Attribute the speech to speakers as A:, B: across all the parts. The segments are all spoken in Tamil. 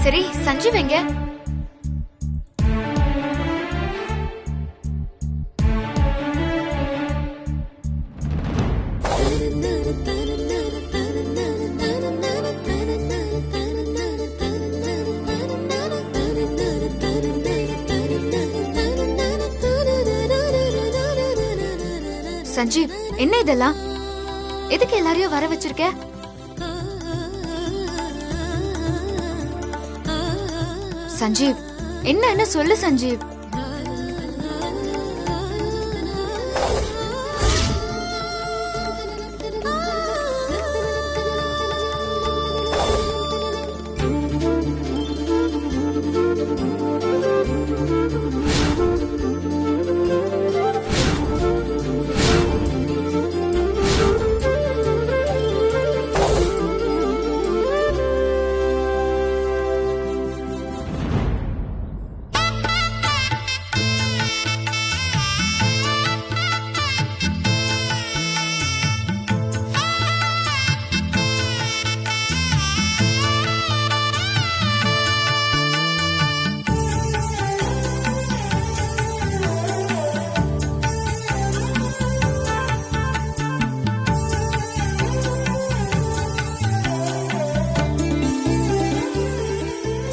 A: சரி, சஞ்சீவ் எங்க? சஞ்சீவ், என்ன இதெல்லாம்? எதுக்கு எல்லாரையும் வர வச்சிருக்க? சஞ்சீவ், என்ன சொல்லு சஞ்சீவ்.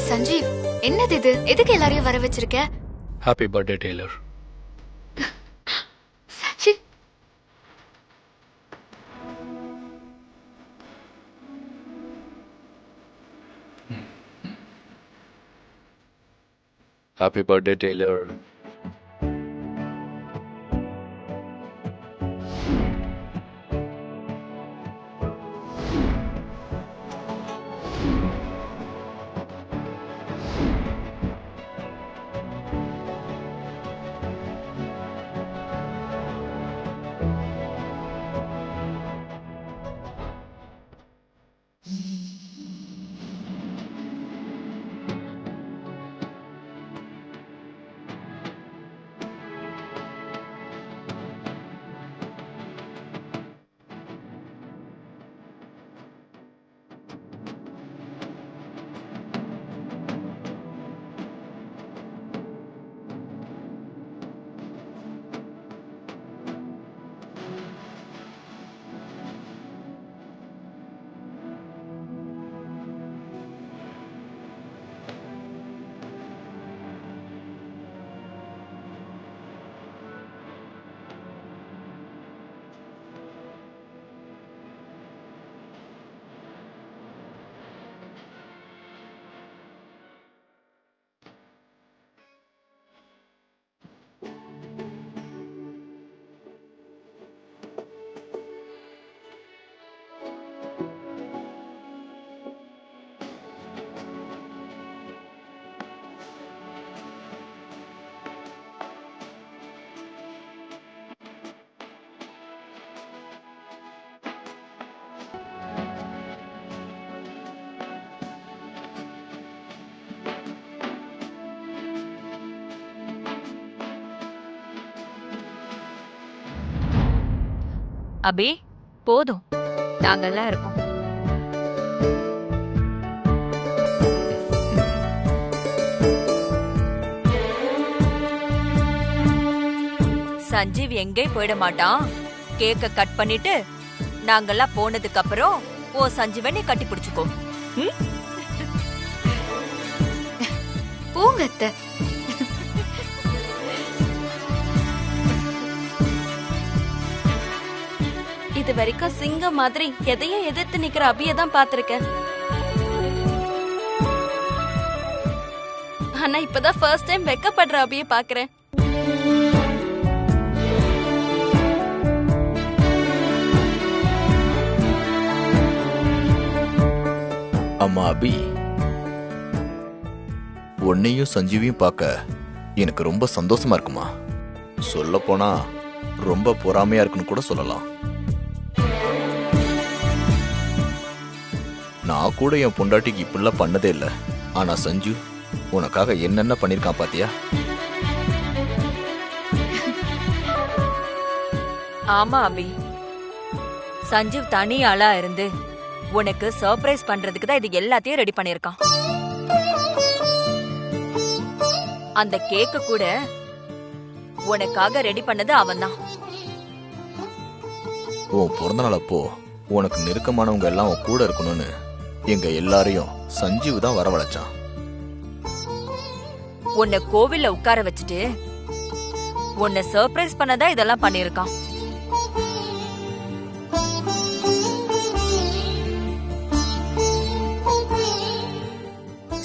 A: சஞ்சீவ், என்னது இது? எதுக்கு எல்லாரையும் வர வச்சிருக்க?
B: Happy birthday Taylor.
A: Sanjeev,
B: happy birthday Taylor.
C: Abhi, போதும், நாங்கெல்லாம் இருக்கோம். சஞ்சீவ் எங்கே போயிட மாட்டான். கேக்க கட் பண்ணிட்டு நாங்கெல்லாம் போனதுக்கு அப்புறம் ஓ சஞ்சீவ நீ கட்டி பிடிச்சுக்கோ.
A: போங்க அத்தை.
D: இது வரைக்கும் சிங்கம் மாதிரி எதையும் எதிர்த்து நிக்கிற அபியை தான் பாத்திருக்கேன். ஆனா இப்பதான் ஃபர்ஸ்ட் டைம் வெக்கப்படுற அபியை பாக்குறேன்.
E: அம்மா அபி, உன்னையும் சஞ்சீவியும் பார்க்க எனக்கு ரொம்ப சந்தோஷமா இருக்குமா. சொல்ல போனா ரொம்ப பொறாமையா இருக்குன்னு கூட சொல்லலாம். நான் கூட என் பொண்டாட்டிக்கு இப்படிலாம் பண்ணதே இல்லை. ஆனா சஞ்சு உனக்காக என்னென்ன பண்ணிருக்கான் பாத்தியா?
C: ஆமா அபி, சஞ்சீவ் தனி ஆளா இருந்து உனக்கு சர்ப்ரைஸ் பண்றதுக்கு தான் இது எல்லாத்தையும் ரெடி பண்ணிருக்கான். அந்த கேக்க கூட உனக்காக ரெடி பண்ணது அவன்தான்.
E: உன் பிறந்த நாள் அப்போ உனக்கு நெருக்கமானவங்க எல்லாம் உன் கூட இருக்கணும்னு எங்க எல்லாரையும் சஞ்சீவ் தான் வரவழைச்சான்.
C: உன்னை கோவில்ல உட்கார வச்சுட்டு உன்னை சர்ப்ரைஸ் பண்ணதான் இதெல்லாம் பண்ணிருக்கான்.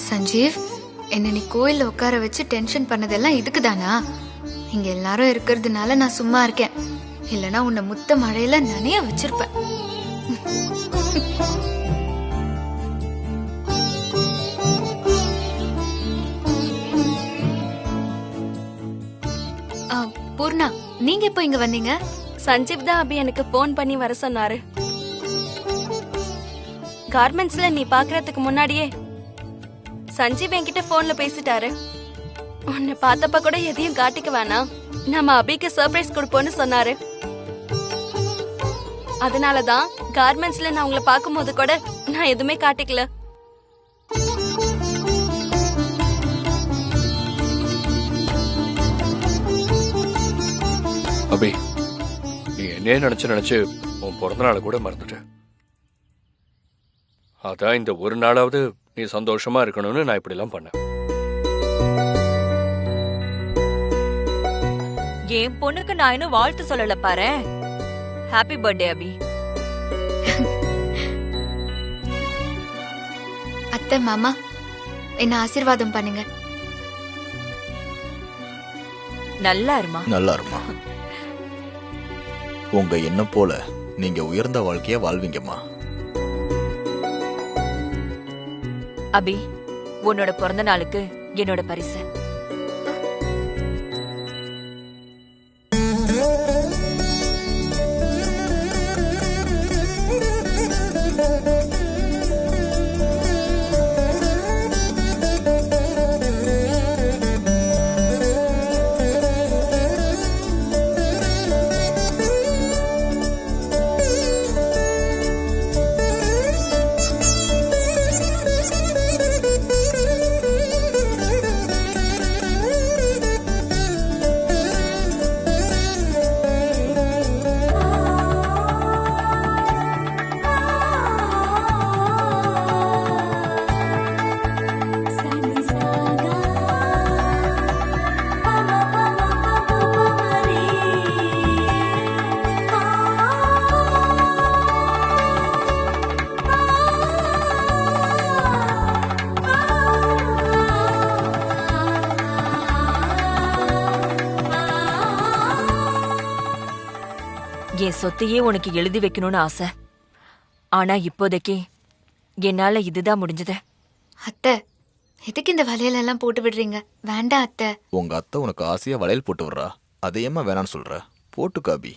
A: சஞ்சீவ், என்ன நீ கோயில்ல உட்கார வச்சு டென்ஷன் பண்ணதெல்லாம் இதுக்குதானா? இங்க எல்லாரும் இருக்கிறதுனால நான் சும்மா இருக்கேன். இல்லனா உன்னை முத்த மழையில நனைய வச்சிருப்பேன். பூர்ணா, நீங்க எப்போ இங்க வந்தீங்க?
D: சஞ்சீவ் தான் அபி எனக்கு போன் பண்ணி வர சொன்னாரு. கார்மெண்ட்ஸ்ல நீ பாக்குறதுக்கு முன்னாடியே சஞ்சீவ் என்கிட்ட போன்ல பேசிட்டாரு. உன்னை பார்த்தப்ப கூட எதையும் காட்டிக்க வேணாம், நம்ம அபிக்கு சர்ப்ரைஸ் கொடுப்போம்னு சொன்னாரு. அதனாலதான் கார்மெண்ட்ஸ்ல நான் உங்களை பார்க்கும்போது கூட நான் எதுவுமே காட்டிக்கல.
B: அபி, நீ என்னையே நினைச்சு உன் பிறந்த நாளை கூட மறந்துட்ட. அதான் இந்த ஒரு நாளாவது நீ சந்தோஷமா இருக்கணும்னு நான் இப்படி எல்லாம் பண்ணேன்.
C: என் பொண்ணுக்கு நான் இன்னும் வாழ்த்து சொல்லல பாரு. ஹாப்பி பர்த்டே அபி.
A: அத்தை, மாமா, என்ன ஆசீர்வாதம் பண்ணுங்க.
C: நல்லா இருமா.
E: நல்லா இருமா. உங்க எண்ணம் போல நீங்க உயர்ந்த வாழ்க்கைய வாழ்வீங்கம்மா.
C: அபி, உன்னோட பிறந்த நாளுக்கு என்னோட பரிசு. என் சொத்தையே உனக்கு எழுதி வைக்கணும்னு ஆசை. ஆனா இப்போதைக்கு என்னால இதுதான் முடிஞ்சது.
A: அத்தை, எதுக்கு இந்த வளையல் எல்லாம் போட்டு விடுறீங்க? வேண்டாம் அத்தை.
E: உங்க அத்தை உனக்கு ஆசையா வளையல் போட்டு விடுறா, அதையம்மா வேணான்னு சொல்ற? போட்டுக்க அபி.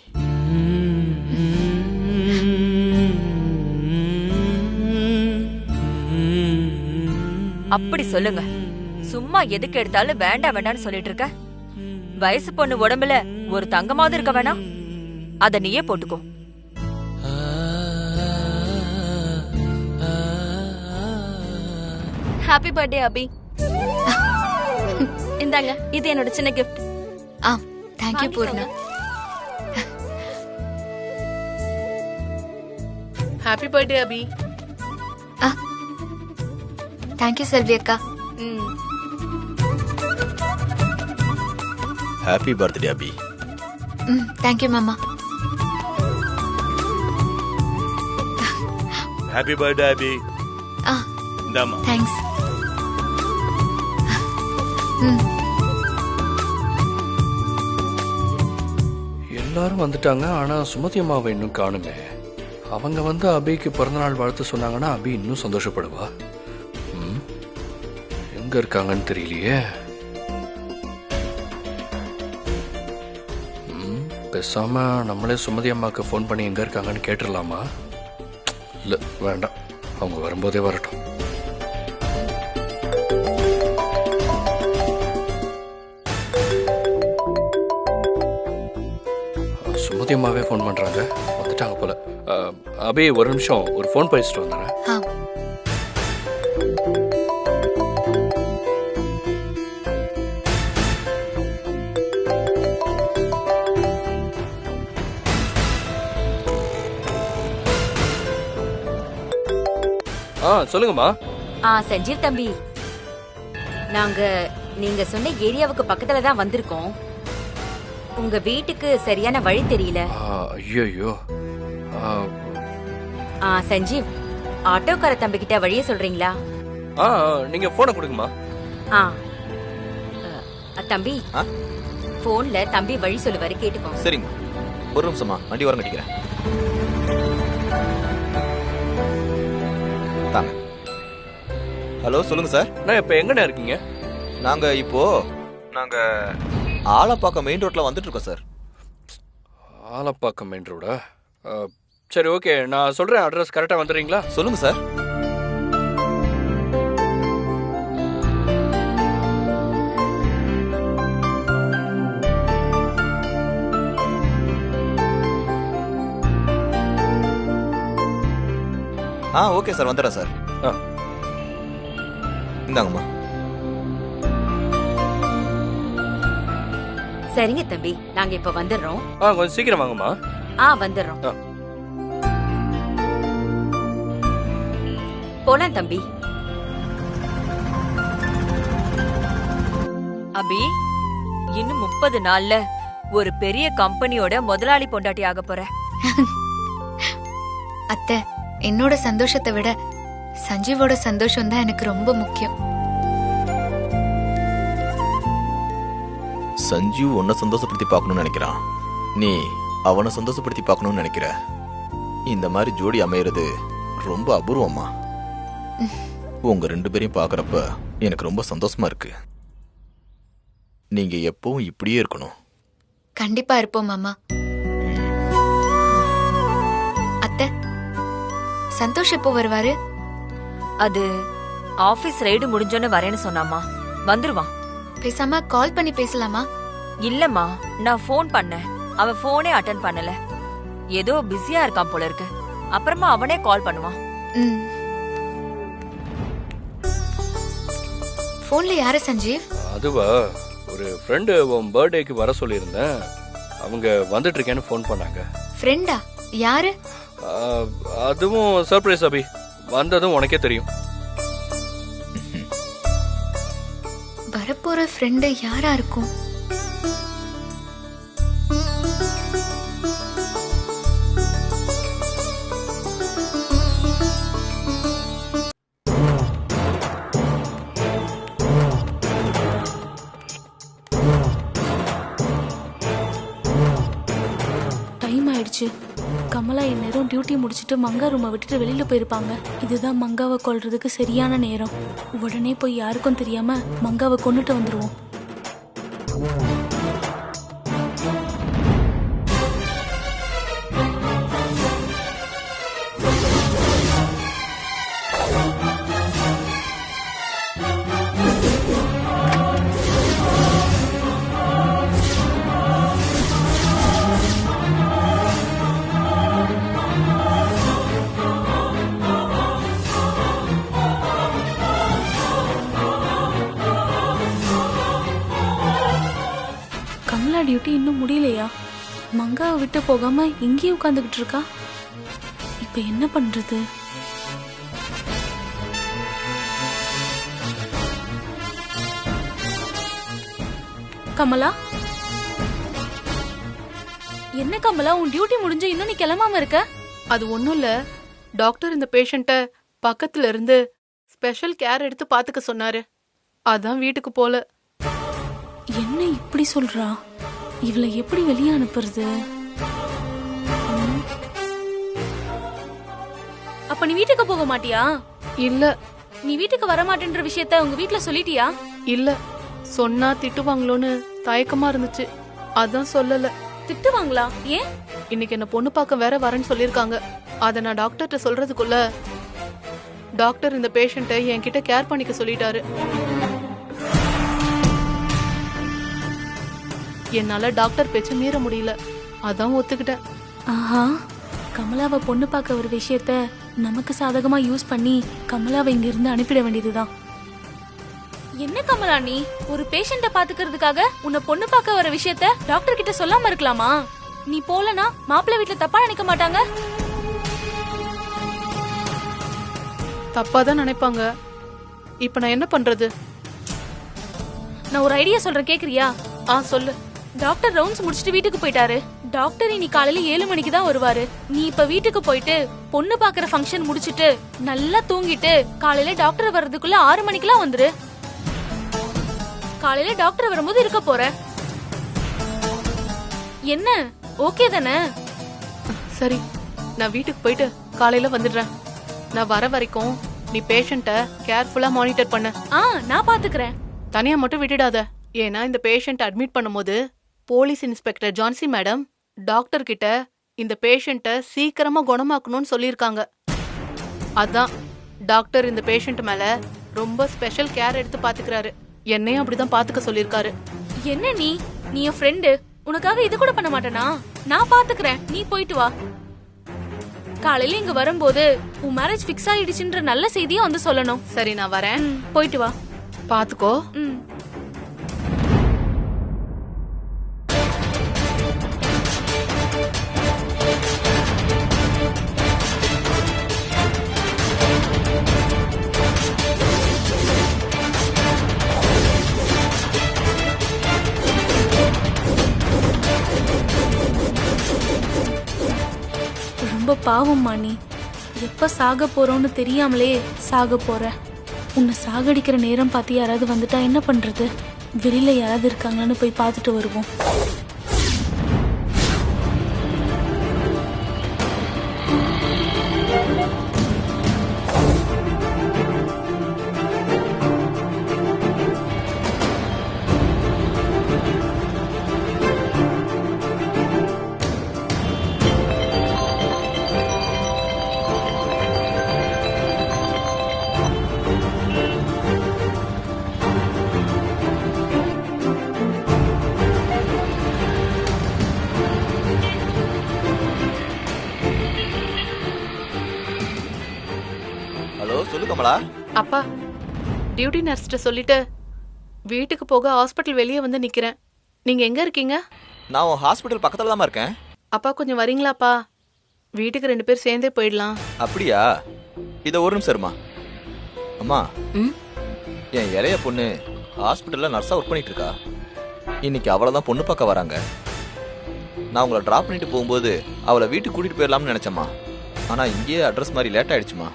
C: அப்படி சொல்லுங்க. சும்மா எதுக்கு எடுத்தாலும் வேண்டாம் வேண்டாம்னு சொல்லிட்டு இருக்க. வயசு பொண்ணு உடம்புல ஒரு தங்கமாவது இருக்க வேணாம்? அத நீயே போட்டுக்கோ.
D: Happy birthday Abhi. இந்தாங்க, இது என்னோட சின்ன gift.
A: Thank you Poorna.
F: Happy birthday Abhi.
A: Thank you Selvi அக்கா.
E: Happy birthday Abhi.
A: Thank you மாமா.
G: Happy birthday Abhi. இந்தாமா.
A: தேங்க்ஸ்.
B: எல்லாரும் வந்துட்டாங்க, ஆனா சுமதி அம்மாவை இன்னும் காணுமே. அவங்க வந்து அபிக்கு பிறந்தநாள் வாழ்த்து சொன்னாங்கன்னா அபி இன்னும் சந்தோஷப்படுவா. எங்க இருக்காங்கன்னு தெரியலையே. பேசாம நம்மளே சுமதி அம்மாவுக்கு ஃபோன் பண்ணி எங்க இருக்காங்கன்னு கேட்டுடலாமா? இல்ல, வேண்டாம், அவங்க வரும்போதே வரட்டும். சுமதி அம்மாவே ஃபோன் பண்றாங்க, வந்துட்டாங்க போல. அபி, ஒரு நிமிஷம், ஒரு ஃபோன் பேசிட்டு வந்துடுறேன். சொல்லுங்கம்மா.
H: சஞ்சீவ் தம்பி, நாங்க நீங்க சொன்ன ஏரியாவுக்கு பக்கத்துல தான் வந்திருக்கோம். உங்க வீட்டுக்கு சரியான வழி தெரியல.
B: ஐயோ.
H: சஞ்சீவ், ஆட்டோக்கார தம்பி கிட்ட வழிய சொல்றீங்களா?
B: நீங்க போனை கொடுங்கம்மா.
H: தம்பி, போன்ல தம்பி வழி சொல்லுவாரு, கேட்டுக்கோ.
E: சரிங்க, ஒரு நிமிஷமா வண்டி வரம் கட்டிக்கிறேன். ஹலோ, சொல்லுங்க சார்.
B: நான் இப்ப எங்கண்ணா இருக்கீங்க?
E: நாங்க ஆலப்பாக்கம் மெயின் ரோட்ல வந்துட்டு இருக்கோம் சார்.
B: ஆலப்பாக்கம் மெயின் ரோடா? சரி, ஓகே, நான் சொல்றேன் அட்ரஸ். கரெக்டா வந்துடுறீங்களா?
E: சொல்லுங்க சார். ஓகே சார், வந்துடுறேன் சார். இந்தாங்கம்மா.
H: சரிங்க தம்பி, நாங்க இப்ப வந்துடுறோம்.
B: கொஞ்சம் சீக்கிரம் வாங்கம்மா.
H: வந்துடுறோம். போலாம் தம்பி.
C: அபி, இன்னும் 30 நாள்ல ஒரு பெரிய கம்பெனியோட முதலாளி பொண்டாட்டி ஆக போற.
A: அத்தை, என்னோட சந்தோஷத்தை விட சஞ்சீவோட சந்தோஷம் தான் எனக்கு ரொம்ப முக்கியம்.
E: சஞ்சீவ் உன்னை சந்தோஷப்படுத்தி பார்க்கணும்னு நினைக்கிறான், நீ அவனை சந்தோஷப்படுத்தி பார்க்கணும்னு நினைக்கிற. இந்த மாதிரி ஜோடி அமையிறது ரொம்ப அபூர்வமா. உங்க 2 பேரையும் பார்க்கறப்ப எனக்கு ரொம்ப சந்தோஷமா இருக்கு. நீங்க எப்பவும் இப்படியே இருக்கணும்.
A: கண்டிப்பா இருப்போம் மாமா. அத்தை, சந்தோஷ் எப்போ வருவாரு?
C: அது ஆபீஸ் ரைடு முடிஞ்சோன்னு வரேன்னு சொன்னாமா. வந்துருவான்.
A: பேசாம கால் பண்ணி பேசலாமா?
C: இல்லம்மா, நான் போன் பண்ணேன், அவன் போனே அட்டெண்ட் பண்ணல. ஏதோ பிஸியா இருக்கான் போல இருக்கு. அப்புறமா அவனே கால் பண்ணுவான்.
A: போன்ல யாரு சஞ்சீவ்?
B: அதுவா, ஒரு ஃப்ரெண்டு உன் பர்த்டேக்கு வர சொல்லியிருந்தேன். அவங்க வந்துட்டு இருக்கேன்னு ஃபோன் பண்ணாங்க.
A: ஃப்ரெண்டா? யாரு?
B: அதுவும் சர்ப்ரைஸ் அபி. வந்ததும் உனக்கே தெரியும்.
A: வரப்போற ஃப்ரெண்டு யாரா இருக்கும்?
I: டைம் ஆயிடுச்சு. கமலா இந்நேரம் டியூட்டி முடிச்சுட்டு மங்கா ரூமை விட்டுட்டு வெளியில போயிருப்பாங்க. இதுதான் மங்காவை கொல்றதுக்கு சரியான நேரம். உடனே போய் யாருக்கும் தெரியாம மங்காவை கொன்னுட்டு வந்துருவோம். டியூட்டி இன்னும் முடியலையா? மங்காவை விட்டு போகாம இங்கேயே உட்காந்துக்கிட்டு இருக்கா. இப்ப என்ன பண்றது? கமலா, என்ன கமலா, உன் டியூட்டி முடிஞ்சு இன்னும் நீ கிளம்பாம இருக்க?
F: அது ஒண்ணும் இல்ல, டாக்டர் இந்த பேஷண்ட்ட பக்கத்துல இருந்து ஸ்பெஷல் கேர் எடுத்து பாத்துக்க சொன்னாரு. அதான் வீட்டுக்கு போல.
I: என்ன இப்படி சொல்றா? இவளை எப்படி வெளியே அனுப்புறது? அப்ப நீ வீட்டுக்கு போக மாட்டியா?
F: இல்ல.
I: நீ வீட்டுக்கு வர மாட்டேன்ற விஷயத்த உங்க வீட்ல சொல்லிட்டியா?
F: இல்ல, சொன்னா திட்டுவாங்களோன்னு தயக்கமா இருந்துச்சு, அதான் சொல்லல.
I: திட்டுவாங்களா? ஏன்?
F: இன்னைக்கு என்ன பொண்ணு பார்க்க வேற வரேன்னு சொல்லிருக்காங்க. அத நான் டாக்டர்கிட்ட சொல்றதுக்குள்ள டாக்டர் இந்த பேஷண்ட்டை என்கிட்ட கேர் பண்ணிக்க சொல்லிட்டாரு. என்னால டாக்டர் பேச்ச மீற முடியல, அதான் ஒத்துக்கிட்டேன்.
I: ஆஹா, கமலாவை பொண்ணு பார்க்க ஒரு விஷயத்த நமக்கு சாதகமா யூஸ் பண்ணி கமலாவை இங்க இருந்து அனுப்பிட வேண்டியதுதான். என்ன கமலா, நீ ஒரு பேஷண்ட பாத்துக்கிறதுக்காக உன்னை பொண்ணு பார்க்க வர விஷயத்த டாக்டர் கிட்ட சொல்லாம இருக்கலாமா? நீ போலனா மாப்பிள்ளை வீட்டுல தப்பா நினைக்க மாட்டாங்க?
F: தப்பா தான் நினைப்பாங்க. இப்ப நான் என்ன பண்றது?
I: நான் ஒரு ஐடியா சொல்றேன், கேக்குறியா?
F: சொல்லு.
I: டாக்டர் ரவுண்ட்ஸ் முடிச்சிட்டு வீட்டுக்கு போயிட்டாரு. டாக்டர் இன்னைக்கு காலையில 7 மணிக்கு தான் வருவாரு. நீ இப்ப வீட்டுக்கு போயிட்டு பொண்ணு பாக்குற ஃபங்க்ஷன் முடிச்சிட்டு நல்லா தூங்கிட்டு காலையில டாக்டர் வர்றதுக்குள்ள 6 மணிக்கெல்லாம் வந்துரு. காலையில டாக்டர் வரும்போது இருக்க போற. என்ன, ஓகே தானே?
F: சரி, நான் வீட்டுக்கு போயிட்டு காலையில வந்துடுறேன். நான் வர வரைக்கும் நீ பேஷண்ட்டை கேர்ஃபுல்லா மானிட்டர் பண்ணு.
I: நான் பாத்துக்கிறேன்.
F: தனியா மட்டும் விட்டுடாத. ஏன்னா இந்த பேஷண்ட் அட்மிட் பண்ணும்போது police inspector Jhansi madam doctor கிட்ட இந்த பேஷண்ட்டை சீக்கிரமா குணமாக்கணும்னு சொல்லியிருக்காங்க. அதான் டாக்டர் இந்த பேஷண்ட் மேல ரொம்ப ஸ்பெஷல் கேர் எடுத்து பாத்துக்கிறாரு. என்னையும் அப்படிதான் பாத்துக்க சொல்லியிருக்காரு.
I: என்ன நீ என் ஃப்ரெண்டு, உனக்காக இது கூட பண்ண மாட்டேனா? நான் பாத்துக்கிறேன், நீ போயிட்டு வா. காலையில இங்க வரும்போது உன் மேரேஜ் ஃபிக்ஸ் ஆயிடுச்சுன்ற நல்ல செய்தியை வந்து சொல்லணும்.
F: சரி, நான் வரேன்.
I: போயிட்டு வா.
F: பாத்துக்கோ.
I: ரொம்ப பாவம்மா நீ. எப்ப சாக போறோம்னு தெரியாமலே சாக போற. உன்னை சாகடிக்கிற நேரம் பார்த்து யாராவது வந்துட்டா என்ன பண்றது? வெளியில யாராவது இருக்காங்களான்னு போய் பார்த்துட்டு வருவோம்.
E: ஹலோ, சொல்லு கமலா.
F: அப்பா, டியூட்டி நர்ஸ்ட்ட சொல்லிட்டு வீட்டுக்கு போக ஹாஸ்பிட்டல் வெளியே வந்து நிக்கிறேன். நீங்க எங்க இருக்கீங்க?
E: நான் உன் ஹாஸ்பிட்டல் பக்கத்துல தான் இருக்கேன்.
F: அப்பா கொஞ்சம் வரீங்களாப்பா? வீட்டுக்கு 2 பேர் சேர்ந்தே போயிடலாம்.
E: அப்படியா? இத ஒரு நிமிஷம் இருமா. அம்மா, என் இளைய பொண்ணு ஹாஸ்பிட்டல்ல நர்ஸா ஒர்க் பண்ணிட்டு இருக்கா. இன்னைக்கு அவளதான் பொண்ணு பார்க்க வராங்க. நான் உங்களை டிராப் பண்ணிட்டு போகும்போது அவளை வீட்டுக்கு கூட்டிட்டு போயிடலாம்னு நினைச்சேம்மா. ஆனா இங்கேயே அட்ரஸ் மாதிரி லேட் ஆயிடுச்சுமா.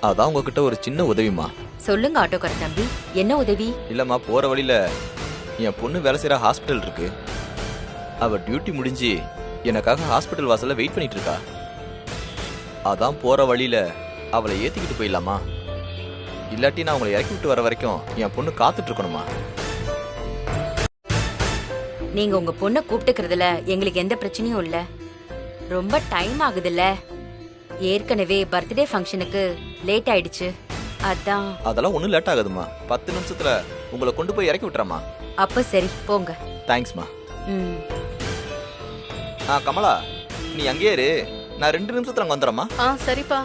E: அதான் உங்ககிட்ட ஒரு சின்ன உதவிமா.
H: சொல்லுங்க ஆட்டோக்கார தம்பி, என்ன உதவி?
E: இல்லம்மா, போற வழியில என் பொண்ணு வேலை செய்யற ஹாஸ்பிட்டல் இருக்கு. அவ டியூட்டி முடிஞ்சு எனக்காக ஹாஸ்பிட்டல் வாசல்ல வெயிட் பண்ணிட்டு இருக்கா. அதான் போற வழியில அவளை ஏத்திக்கிட்டு போயிடலாமா? இல்லாட்டி நான் உங்களை இறக்கி விட்டு வர வரைக்கும் என் பொண்ணு காத்துட்டு இருக்கணுமா?
H: நீங்க உங்க பொண்ணை கூப்பிட்டுக்கிறதுல எங்களுக்கு எந்த பிரச்சனையும் இல்ல. ரொம்ப டைம் ஆகுதுல்ல. ஏற்கனவே பர்த்டே ஃபங்க்ஷனுக்கு லேட் ஆயிடுச்சு. அதான்.
E: அதெல்லாம் ஒன்றும் லேட் ஆகுதுமா. 10 நிமிஷத்துல உங்களை கொண்டு போய் இறக்கி விட்டுறமா.
H: அப்ப சரி, போங்க.
E: தேங்க்ஸ்மா. கமலா, நீ அங்கேயே இரு. நான் 2 நிமிஷத்துல அங்க வந்துடுறேம்மா.
F: சரிப்பா.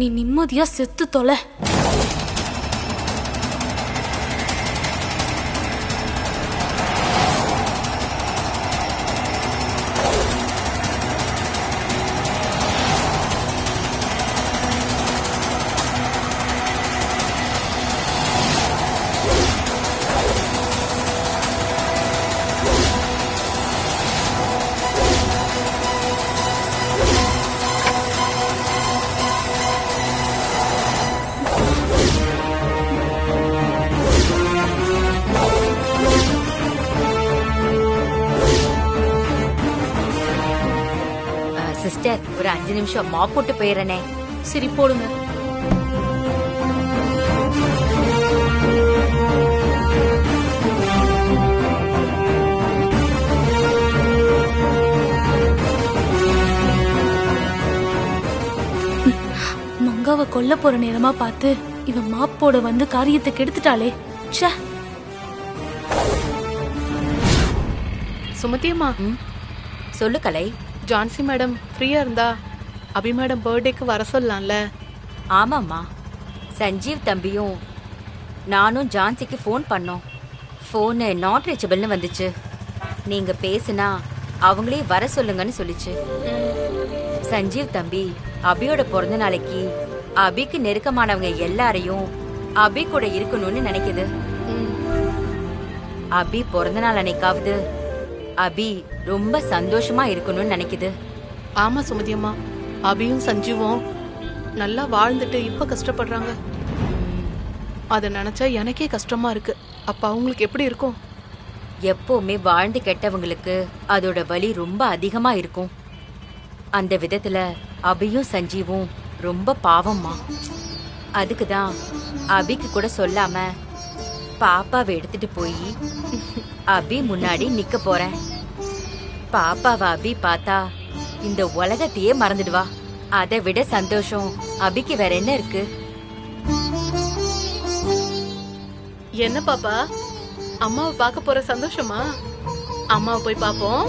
I: நீ நிம்மதியா செத்து தொலை.
H: சிஸ்டர், ஒரு 5 நிமிஷம் மாப் போட்டு போயிடுறேனே.
I: சரி, போடுங்க. மங்காவை கொல்ல போற நேரமா பார்த்து இவன் மாப்போட வந்து காரியத்தை கெடுத்துட்டாளே. ச்சே.
F: சுமதியம்மா,
H: சொல்லு கலை.
F: ஜான்சி மேடம் ஃப்ரீயா இருந்தா அபி மேடம் பர்த்டேக்கு வர சொல்லலாம்ல?
H: ஆமாம்மா, சஞ்சீவ் தம்பியும் நானும் ஜான்சிக்கு ஃபோன் பண்ணோம். ஃபோனு நாட் ரீச்சபிள்னு வந்துச்சு. நீங்க பேசுனா அவங்களே வர சொல்லுங்கன்னு சொல்லிச்சு. சஞ்சீவ் தம்பி அபியோட பிறந்த நாளைக்கு அபிக்கு நெருக்கமானவங்க எல்லாரையும் அபி கூட இருக்கணும்னு நினைக்குது. அபி பிறந்த நாள் அன்னைக்காவது அபி ரொம்ப சந்தோஷமா இருக்கணும்னு நினைக்குது.
F: ஆமா சுமதியம்மா, அபியும் சஞ்சீவும் நல்லா வாழ்ந்துட்டு இப்ப கஷ்டப்படுறாங்க. அத நினைச்சா எனக்கே கஷ்டமா இருக்கு. அப்ப அவங்களுக்கு எப்படி இருக்கும்?
H: எப்பவுமே வாழ்ந்து கெட்டவங்களுக்கு அதோட வலி ரொம்ப அதிகமா இருக்கும். அந்த விதத்துல அபியும் சஞ்சீவும் ரொம்ப பாவம்மா. அதுக்குதான் அபிக்கு கூட சொல்லாம பாப்பாவை எடுத்துட்டு போய் அபி முன்னாடி நிக்க போறேன். பாப்பாவை அபி பார்த்தா இந்த உலகத்தையே மறந்துடுவா. அதை விட சந்தோஷம் அபிக்கு வேற என்ன இருக்கு?
F: என்ன பாப்பா, அம்மாவை பார்க்க போற சந்தோஷமா? அம்மாவை போய் பாப்போம்.